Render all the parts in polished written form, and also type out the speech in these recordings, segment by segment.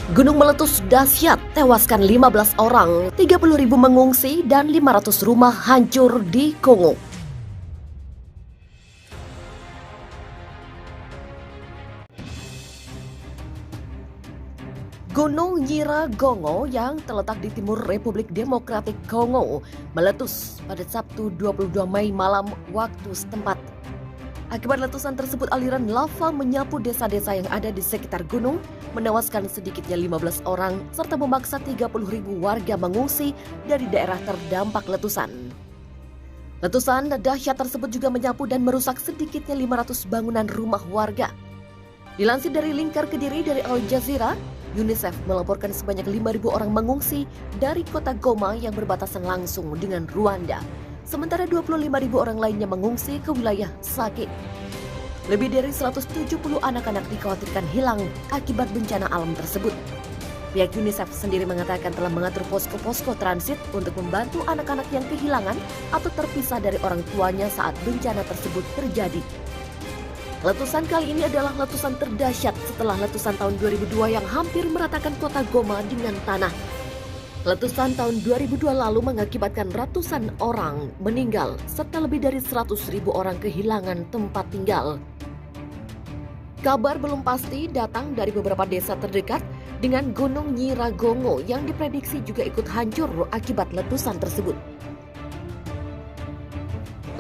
Gunung meletus dahsyat, tewaskan 15 orang, 30.000 mengungsi dan 500 rumah hancur di Kongo. Gunung Nyiragongo yang terletak di timur Republik Demokratik Kongo meletus pada Sabtu 22 Mei malam waktu setempat. Akibat letusan tersebut, aliran lava menyapu desa-desa yang ada di sekitar gunung, menewaskan sedikitnya 15 orang, serta memaksa 30.000 warga mengungsi dari daerah terdampak letusan. Letusan dahsyat tersebut juga menyapu dan merusak sedikitnya 500 bangunan rumah warga. Dilansir dari Lingkar Kediri dari Al Jazeera, UNICEF melaporkan sebanyak 5.000 orang mengungsi dari kota Goma yang berbatasan langsung dengan Rwanda. Sementara 25.000 orang lainnya mengungsi ke wilayah Sake. Lebih dari 170 anak-anak dikhawatirkan hilang akibat bencana alam tersebut. Pihak UNICEF sendiri mengatakan telah mengatur posko-posko transit untuk membantu anak-anak yang kehilangan atau terpisah dari orang tuanya saat bencana tersebut terjadi. Letusan kali ini adalah letusan terdahsyat setelah letusan tahun 2002 yang hampir meratakan kota Goma dengan tanah. Letusan tahun 2002 lalu mengakibatkan ratusan orang meninggal serta lebih dari 100.000 orang kehilangan tempat tinggal. Kabar belum pasti datang dari beberapa desa terdekat dengan Gunung Nyiragongo yang diprediksi juga ikut hancur akibat letusan tersebut.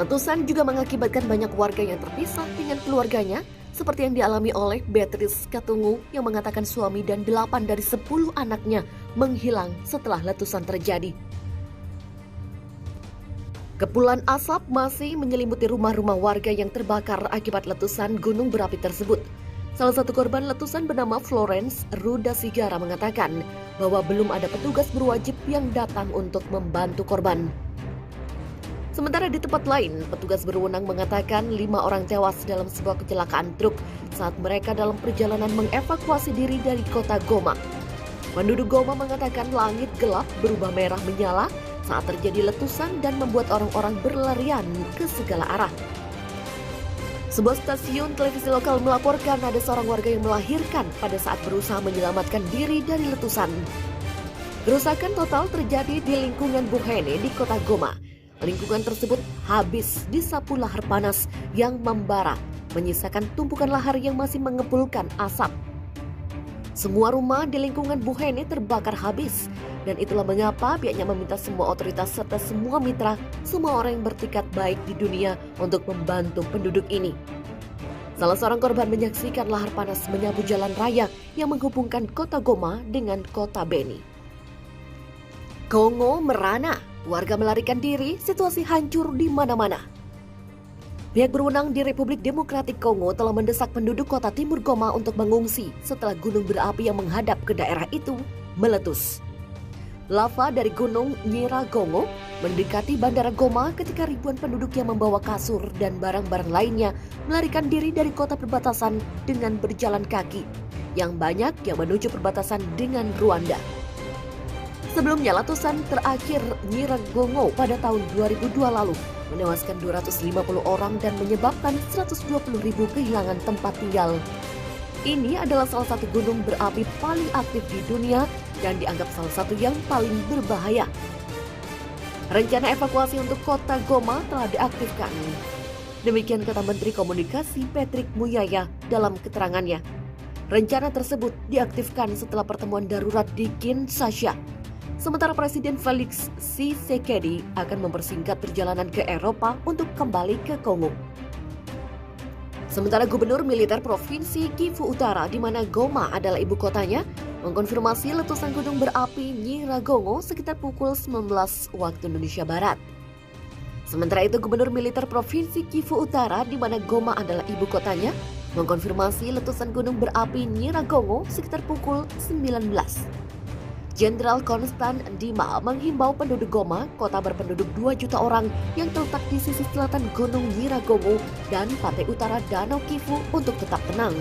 Letusan juga mengakibatkan banyak warga yang terpisah dengan keluarganya, seperti yang dialami oleh Beatrice Katungu yang mengatakan suami dan 8 dari 10 anaknya menghilang setelah letusan terjadi. Kepulan asap masih menyelimuti rumah-rumah warga yang terbakar akibat letusan gunung berapi tersebut. Salah satu korban letusan bernama Florence Rudasigara mengatakan bahwa belum ada petugas berwajib yang datang untuk membantu korban. Sementara di tempat lain, petugas berwenang mengatakan 5 orang tewas dalam sebuah kecelakaan truk saat mereka dalam perjalanan mengevakuasi diri dari kota Goma. Penduduk Goma mengatakan langit gelap berubah merah menyala saat terjadi letusan dan membuat orang-orang berlarian ke segala arah. Sebuah stasiun televisi lokal melaporkan ada seorang warga yang melahirkan pada saat berusaha menyelamatkan diri dari letusan. Kerusakan total terjadi di lingkungan Buhene di kota Goma. Lingkungan tersebut habis disapu lahar panas yang membara, menyisakan tumpukan lahar yang masih mengepulkan asap. Semua rumah di lingkungan Buhene terbakar habis, dan itulah mengapa pihaknya meminta semua otoritas serta semua mitra, semua orang yang bertikat baik di dunia untuk membantu penduduk ini. Salah seorang korban menyaksikan lahar panas menyapu jalan raya yang menghubungkan kota Goma dengan kota Beni. Kongo merana. Warga melarikan diri, situasi hancur di mana-mana. Pihak berwenang di Republik Demokratik Kongo telah mendesak penduduk kota Timur Goma untuk mengungsi setelah gunung berapi yang menghadap ke daerah itu meletus. Lava dari Gunung Nyiragongo mendekati Bandara Goma ketika ribuan penduduk yang membawa kasur dan barang-barang lainnya melarikan diri dari kota perbatasan dengan berjalan kaki, yang banyak yang menuju perbatasan dengan Rwanda. Sebelumnya, letusan terakhir Nyiragongo pada tahun 2002 lalu menewaskan 250 orang dan menyebabkan 120.000 kehilangan tempat tinggal. Ini adalah salah satu gunung berapi paling aktif di dunia dan dianggap salah satu yang paling berbahaya. Rencana evakuasi untuk kota Goma telah diaktifkan. Demikian kata Menteri Komunikasi Patrick Muyaya dalam keterangannya. Rencana tersebut diaktifkan setelah pertemuan darurat di Kinshasa. Sementara Presiden Felix Tshisekedi akan mempersingkat perjalanan ke Eropa untuk kembali ke Kongo. Sementara Gubernur Militer Provinsi Kivu Utara, di mana Goma adalah ibu kotanya, mengkonfirmasi letusan gunung berapi Nyiragongo sekitar pukul 19 waktu Indonesia Barat. Sementara itu, Gubernur Militer Provinsi Kivu Utara, di mana Goma adalah ibu kotanya, mengkonfirmasi letusan gunung berapi Nyiragongo sekitar pukul 19. Jenderal Konstan Ndima menghimbau penduduk Goma, kota berpenduduk 2 juta orang yang terletak di sisi selatan Gunung Nyiragongo dan pantai utara Danau Kivu untuk tetap tenang.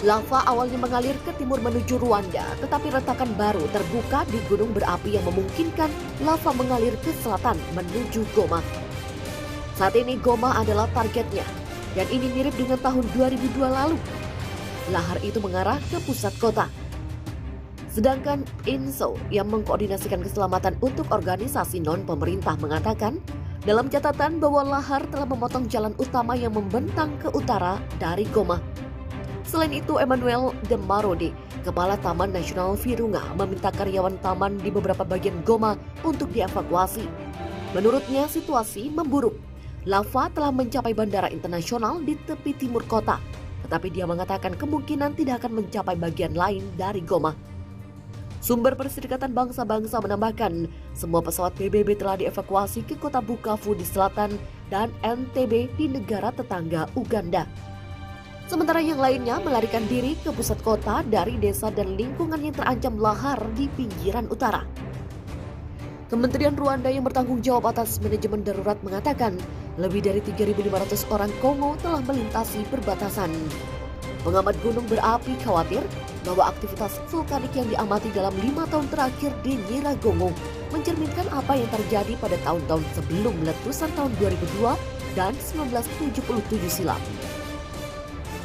Lava awalnya mengalir ke timur menuju Rwanda, tetapi retakan baru terbuka di gunung berapi yang memungkinkan lava mengalir ke selatan menuju Goma. Saat ini Goma adalah targetnya, dan ini mirip dengan tahun 2002 lalu. lahar itu mengarah ke pusat kota. Sedangkan INSO yang mengkoordinasikan keselamatan untuk organisasi non-pemerintah mengatakan dalam catatan bahwa lahar telah memotong jalan utama yang membentang ke utara dari Goma. Selain itu, Emmanuel Demarodi, Kepala Taman Nasional Virunga, meminta karyawan taman di beberapa bagian Goma untuk dievakuasi. Menurutnya, situasi memburuk. Lava telah mencapai bandara internasional di tepi timur kota, tetapi dia mengatakan kemungkinan tidak akan mencapai bagian lain dari Goma. Sumber Perserikatan Bangsa-Bangsa menambahkan, semua pesawat PBB telah dievakuasi ke kota Bukavu di selatan dan Entebbe di negara tetangga Uganda. Sementara yang lainnya melarikan diri ke pusat kota dari desa dan lingkungan yang terancam lahar di pinggiran utara. Kementerian Rwanda yang bertanggung jawab atas manajemen darurat mengatakan lebih dari 3.500 orang Kongo telah melintasi perbatasan. Pengamat gunung berapi khawatir bahwa aktivitas vulkanik yang diamati dalam 5 tahun terakhir di Nyiragongo mencerminkan apa yang terjadi pada tahun-tahun sebelum letusan tahun 2002 dan 1977 silam.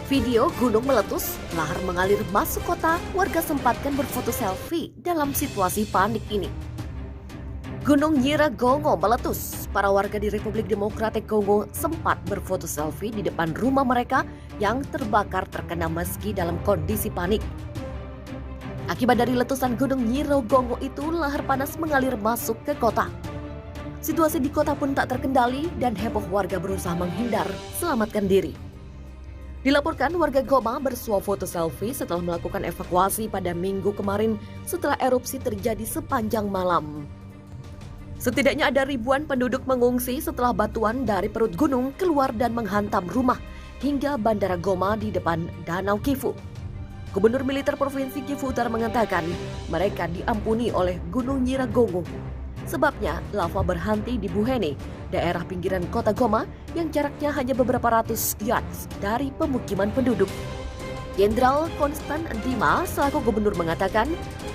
Video gunung meletus, lahar mengalir masuk kota, warga sempatkan berfoto selfie dalam situasi panik ini. Gunung Nyiragongo meletus. Para warga di Republik Demokratik Kongo sempat berfoto selfie di depan rumah mereka yang terbakar terkena meski dalam kondisi panik. Akibat dari letusan Gunung Nyiragongo itu, lahar panas mengalir masuk ke kota. Situasi di kota pun tak terkendali dan heboh warga berusaha menghindar, selamatkan diri. Dilaporkan warga Goma bersuah foto selfie setelah melakukan evakuasi pada Minggu kemarin setelah erupsi terjadi sepanjang malam. Setidaknya ada ribuan penduduk mengungsi setelah batuan dari perut gunung keluar dan menghantam rumah hingga Bandara Goma di depan Danau Kivu. Gubernur Militer Provinsi Kivu Utara mengatakan mereka diampuni oleh Gunung Nyiragongo. Sebabnya lava berhenti di Buhene, daerah pinggiran kota Goma yang jaraknya hanya beberapa ratus yards dari pemukiman penduduk. Jenderal Konstan Ndima selaku gubernur mengatakan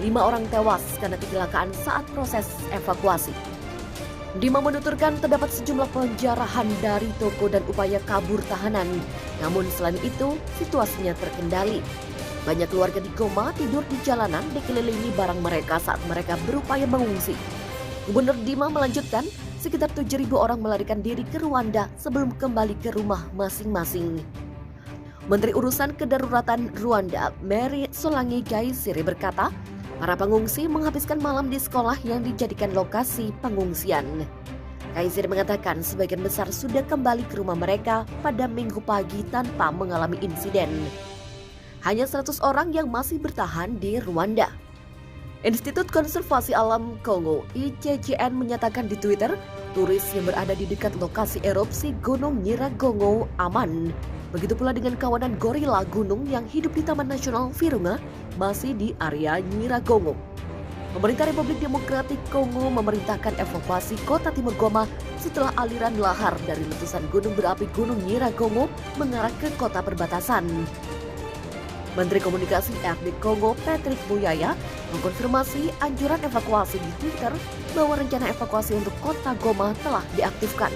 5 orang tewas karena kecelakaan saat proses evakuasi. Ndima menuturkan terdapat sejumlah penjarahan dari toko dan upaya kabur tahanan. Namun selain itu, situasinya terkendali. Banyak keluarga di Goma tidur di jalanan dikelilingi barang mereka saat mereka berupaya mengungsi. Gubernur Ndima melanjutkan, sekitar 7.000 orang melarikan diri ke Rwanda sebelum kembali ke rumah masing-masing. Menteri Urusan Kedaruratan Rwanda, Mary Solangi Gaisiri berkata, para pengungsi menghabiskan malam di sekolah yang dijadikan lokasi pengungsian. Gaisiri mengatakan sebagian besar sudah kembali ke rumah mereka pada Minggu pagi tanpa mengalami insiden. Hanya 100 orang yang masih bertahan di Rwanda. Institut Konservasi Alam Kongo (ICCN) menyatakan di Twitter, turis yang berada di dekat lokasi erupsi Gunung Nyiragongo aman. Begitu pula dengan kawanan gorila gunung yang hidup di Taman Nasional Virunga masih di area Nyiragongo. Pemerintah Republik Demokratik Kongo memerintahkan evakuasi kota Timur Goma setelah aliran lahar dari letusan gunung berapi Gunung Nyiragongo mengarah ke kota perbatasan. Menteri Komunikasi Etnik Kongo Patrick Muyaya mengkonfirmasi anjuran evakuasi di Twitter bahwa rencana evakuasi untuk kota Goma telah diaktifkan.